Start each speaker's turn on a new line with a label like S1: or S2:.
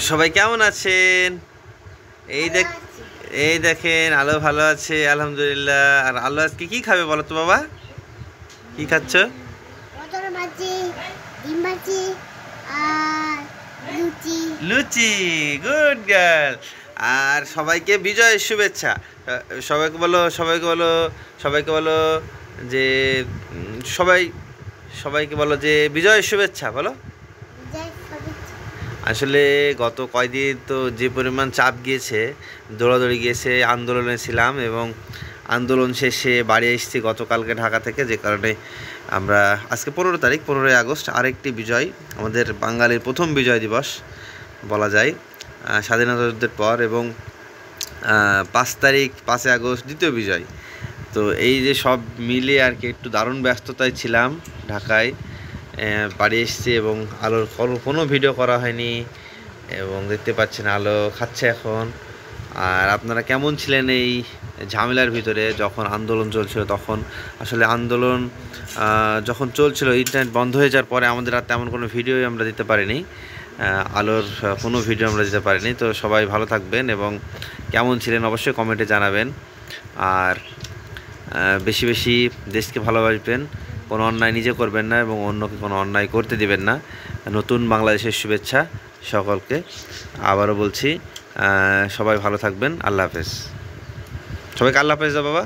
S1: সবাই কেমন আছেন? এই দেখেন আলো ভালো আছে আলহামদুলিল্লাহ। আর আলো আজকে কি খাবে বলো তো বাবা? কি খাচ্ছ? লুচি। Good girl. আর সবাইকে বিজয়ের শুভেচ্ছা। সবাইকে বলো, সবাইকে বলো, সবাইকে বলো যে সবাইকে বলো যে বিজয়ের শুভেচ্ছা বলো। আসলে গত কয়দিন তো যে পরিমাণ চাপ গিয়েছে, দৌড়াদৌড়ি গিয়েছে, আন্দোলনে ছিলাম এবং আন্দোলন শেষে বাড়ি এসেছি গতকালকে ঢাকা থেকে, যে কারণে আমরা আজকে 15 তারিখ, 15ই আগস্ট আরেকটি বিজয়, আমাদের বাঙালির প্রথম বিজয় দিবস বলা যায় স্বাধীনতা যুদ্ধের পর, এবং 5 তারিখ 5ই আগস্ট দ্বিতীয় বিজয়। তো এই যে সব মিলে আর কি একটু দারুণ ব্যস্ততায় ছিলাম ঢাকায়। বাড়ি এসেছি এবং আলোর কোনো ভিডিও করা হয়নি, এবং দেখতে পাচ্ছেন আলো খাচ্ছে এখন। আর আপনারা কেমন ছিলেন এই ঝামেলার ভিতরে? যখন আন্দোলন চলছিল তখন আসলে আন্দোলন যখন চলছিল, ইন্টারনেট বন্ধ হয়ে যাওয়ার পরে আমাদের আর তেমন কোনো ভিডিওই আমরা দিতে পারিনি, আলোর কোনো ভিডিও আমরা দিতে পারিনি। তো সবাই ভালো থাকবেন এবং কেমন ছিলেন অবশ্যই কমেন্টে জানাবেন। আর বেশি বেশি দেশকে ভালোবাসবেন, কোনো অন্যায় নিজে করবেন না এবং অন্যকে কোনো অন্যায় করতে দিবেন না। নতুন বাংলাদেশের শুভেচ্ছা সকলকে। আবারও বলছি সবাই ভালো থাকবেন। আল্লাহ হাফেজ। সবাইকে আল্লাহ হাফেজ বাবা।